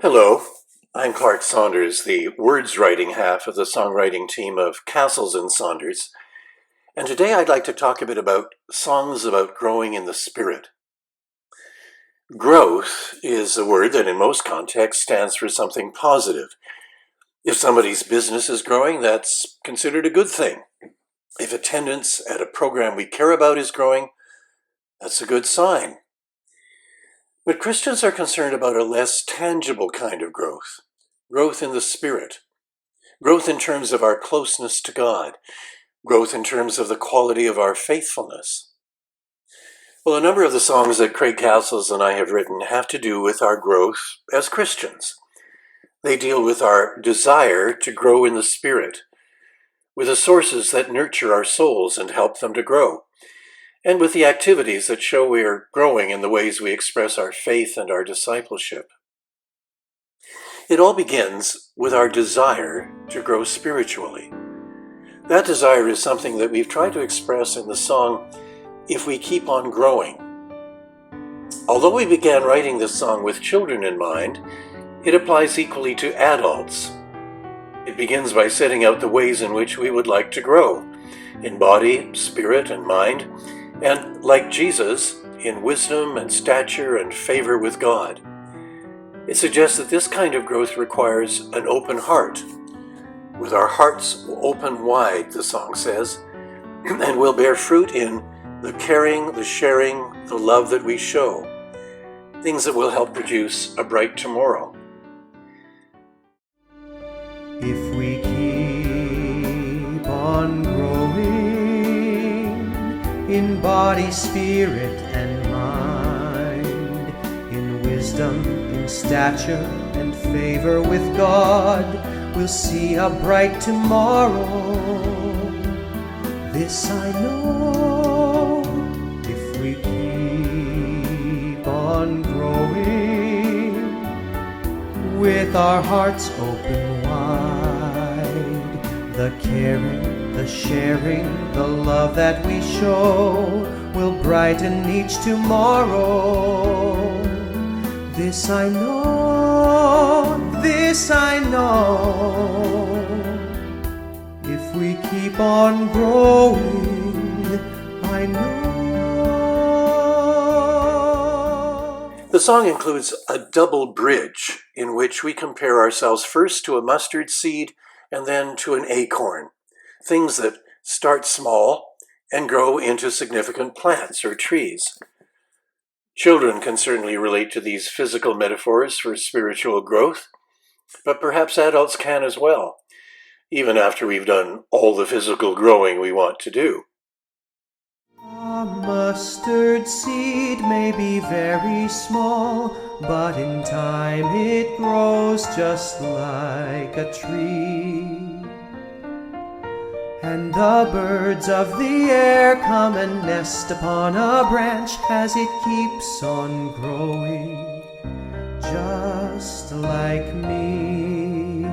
Hello, I'm Clark Saunders, the words writing half of the songwriting team of Cassils and Saunders, and today I'd like to talk a bit about songs about growing in the spirit. Growth is a word that in most contexts stands for something positive. If somebody's business is growing, that's considered a good thing. If attendance at a program we care about is growing, that's a good sign. But Christians are concerned about a less tangible kind of growth in the spirit, growth in terms of our closeness to God, growth in terms of the quality of our faithfulness. Well, a number of the songs that Craig Cassils and I have written have to do with our growth as Christians. They deal with our desire to grow in the spirit, with the sources that nurture our souls and help them to grow, and with the activities that show we are growing in the ways we express our faith and our discipleship. It all begins with our desire to grow spiritually. That desire is something that we've tried to express in the song, If We Keep On Growing. Although we began writing this song with children in mind, it applies equally to adults. It begins by setting out the ways in which we would like to grow, in body, spirit, and mind, and, like Jesus, in wisdom and stature and favor with God. It suggests that this kind of growth requires an open heart. With our hearts open wide, the song says, and will bear fruit in the caring, the sharing, the love that we show, things that will help produce a bright tomorrow. If we keep on growing in body, spirit, and mind, in wisdom, in stature, and favor with God, we'll see a bright tomorrow. This I know, if we keep on growing, with our hearts open wide, the caring, the sharing, the love that we show will brighten each tomorrow. This I know, if we keep on growing, I know. The song includes a double bridge in which we compare ourselves first to a mustard seed and then to an acorn, things that start small and grow into significant plants or trees. Children can certainly relate to these physical metaphors for spiritual growth, but perhaps adults can as well, even after we've done all the physical growing we want to do. A mustard seed may be very small, but in time it grows just like a tree. And the birds of the air come and nest upon a branch as it keeps on growing, just like me.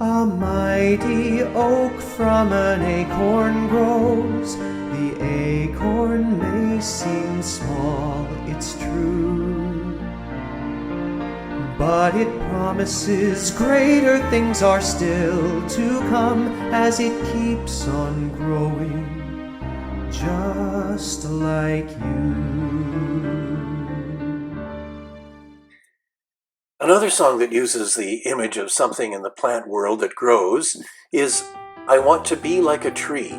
A mighty oak from an acorn grows. The acorn may seem small, it's true, but it promises greater things are still to come as it keeps on growing, just like you. Another song that uses the image of something in the plant world that grows is I Want to Be Like a Tree.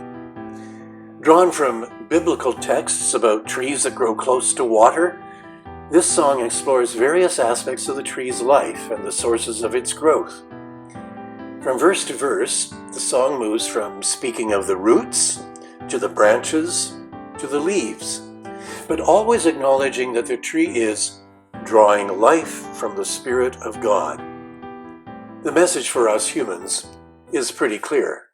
Drawn from biblical texts about trees that grow close to water, this song explores various aspects of the tree's life and the sources of its growth. From verse to verse, the song moves from speaking of the roots, to the branches, to the leaves, but always acknowledging that the tree is drawing life from the Spirit of God. The message for us humans is pretty clear.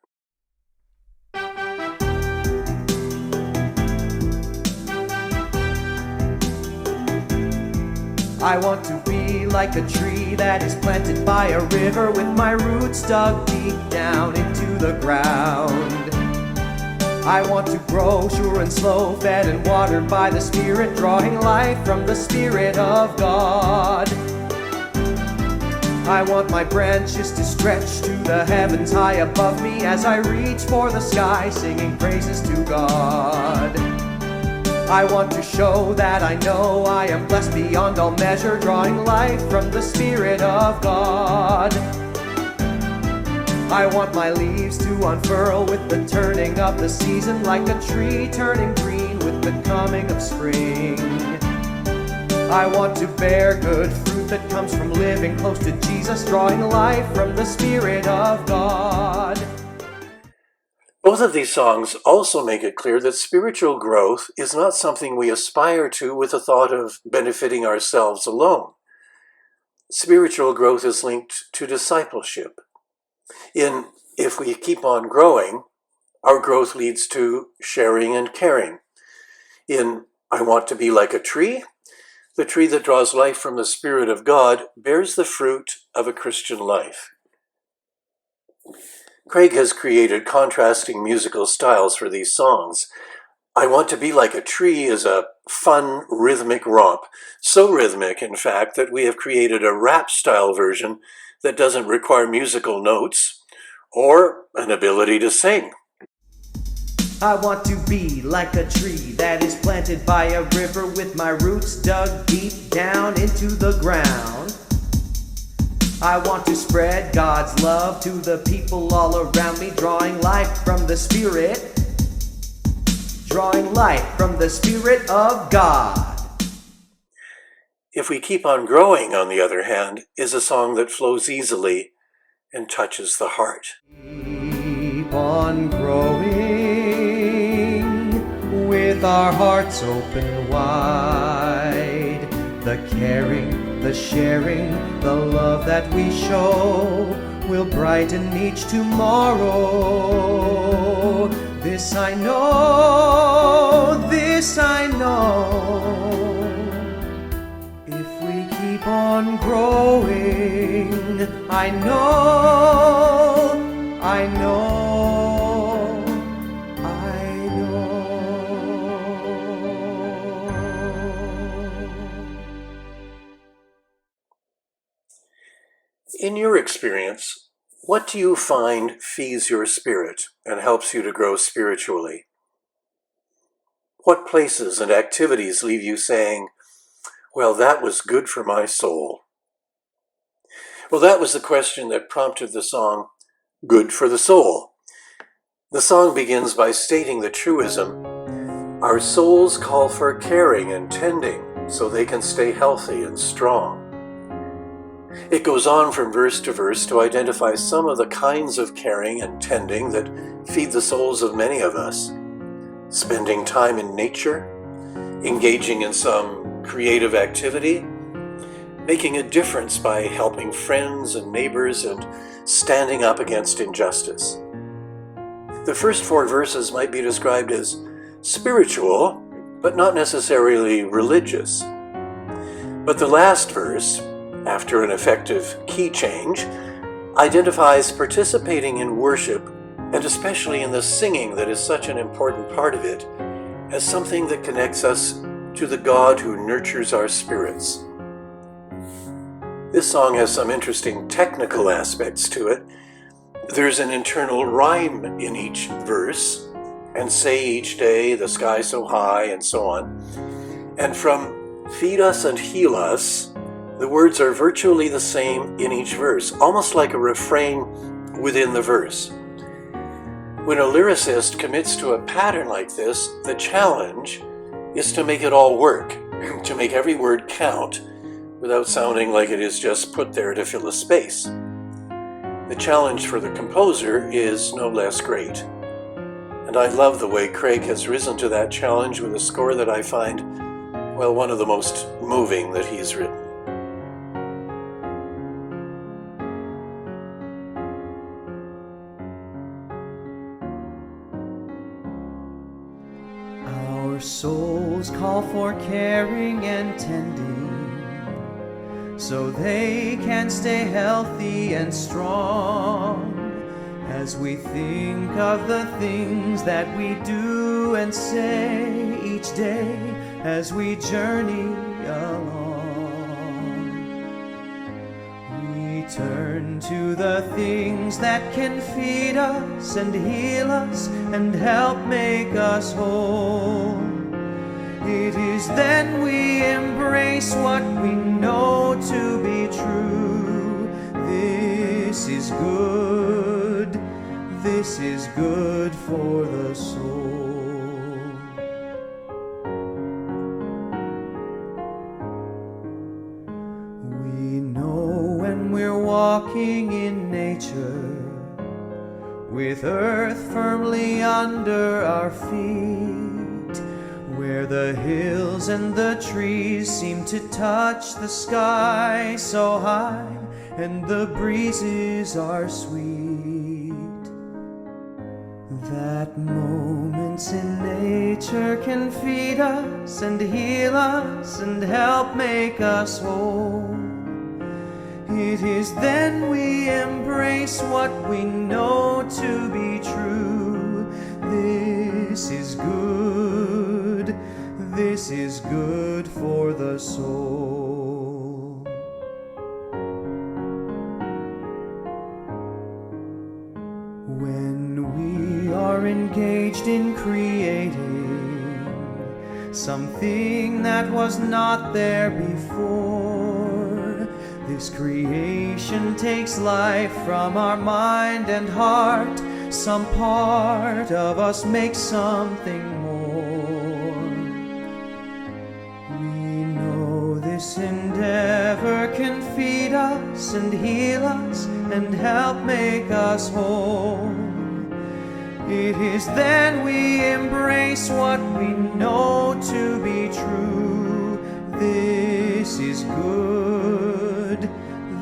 I want to be like a tree that is planted by a river with my roots dug deep down into the ground. I want to grow sure and slow, fed and watered by the Spirit, drawing life from the Spirit of God. I want my branches to stretch to the heavens high above me as I reach for the sky, singing praises to God. I want to show that I know I am blessed beyond all measure, drawing life from the Spirit of God. I want my leaves to unfurl with the turning of the season, like a tree turning green with the coming of spring. I want to bear good fruit that comes from living close to Jesus, drawing life from the Spirit of God. Both of these songs also make it clear that spiritual growth is not something we aspire to with the thought of benefiting ourselves alone. Spiritual growth is linked to discipleship. In If We Keep On Growing, our growth leads to sharing and caring. In I Want to Be Like a Tree, the tree that draws life from the Spirit of God bears the fruit of a Christian life. Craig has created contrasting musical styles for these songs. I Want to Be Like a Tree is a fun, rhythmic romp. So rhythmic, in fact, that we have created a rap-style version that doesn't require musical notes or an ability to sing. I want to be like a tree that is planted by a river with my roots dug deep down into the ground. I want to spread God's love to the people all around me, drawing life from the Spirit, drawing life from the Spirit of God. If We Keep On Growing, on the other hand, is a song that flows easily and touches the heart. Keep on growing with our hearts open wide. The caring, the sharing, the love that we show will brighten each tomorrow. This I know, this I know. If we keep on growing, I know, I know, I know. In your experience, what do you find feeds your spirit and helps you to grow spiritually? What places and activities leave you saying, well, that was good for my soul? Well, that was the question that prompted the song, Good for the Soul. The song begins by stating the truism, our souls call for caring and tending so they can stay healthy and strong. It goes on from verse to verse to identify some of the kinds of caring and tending that feed the souls of many of us. Spending time in nature, engaging in some creative activity, making a difference by helping friends and neighbors and standing up against injustice. The first 4 verses might be described as spiritual, but not necessarily religious. But the last verse, after an effective key change, identifies participating in worship, and especially in the singing that is such an important part of it, as something that connects us to the God who nurtures our spirits. This song has some interesting technical aspects to it. There's an internal rhyme in each verse, and say each day, the sky so high, and so on. And from feed us and heal us, the words are virtually the same in each verse, almost like a refrain within the verse. When a lyricist commits to a pattern like this, the challenge is to make it all work, to make every word count without sounding like it is just put there to fill a space. The challenge for the composer is no less great. And I love the way Craig has risen to that challenge with a score that I find, well, one of the most moving that he's written. Our souls call for caring and tending so they can stay healthy and strong. As we think of the things that we do and say each day as we journey along, we turn to the things that can feed us and heal us and help make us whole. It is then we embrace what we know to be true. This is good. This is good for the soul. We know when we're walking in nature, with earth firmly under our feet, where the hills and the trees seem to touch the sky so high, and the breezes are sweet. That moments in nature can feed us and heal us and help make us whole. It is then we embrace what we know to be true. This is good. This is good for the soul. When we are engaged in creating something that was not there before, this creation takes life from our mind and heart. Some part of us makes something more. We know this endeavor can feed us and heal us and help make us whole. It is then we embrace what we know to be true. This is good.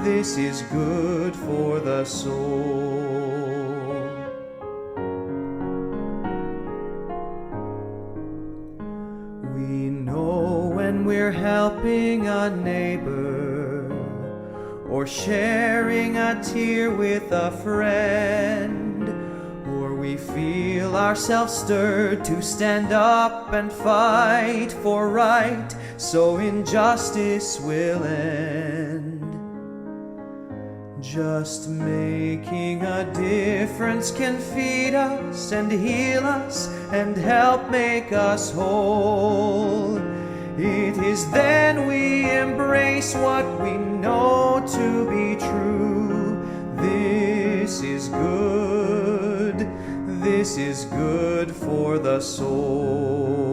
This is good for the soul. We know when we're helping a neighbor, or sharing a tear with a friend, or we feel ourselves stirred to stand up and fight for right, so injustice will end. Just making a difference can feed us and heal us and help make us whole. It is then we embrace what we know to be true. This is good. This is good for the soul.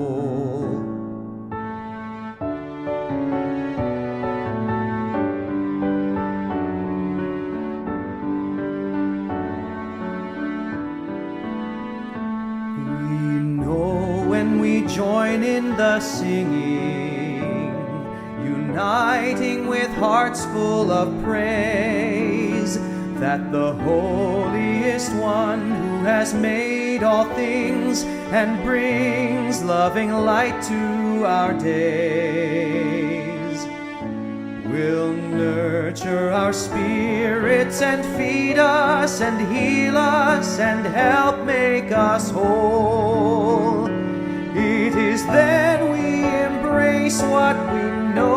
We join in the singing, uniting with hearts full of praise, that the holiest one who has made all things and brings loving light to our days will nurture our spirits and feed us and heal us and help make us whole. It is then we embrace what we know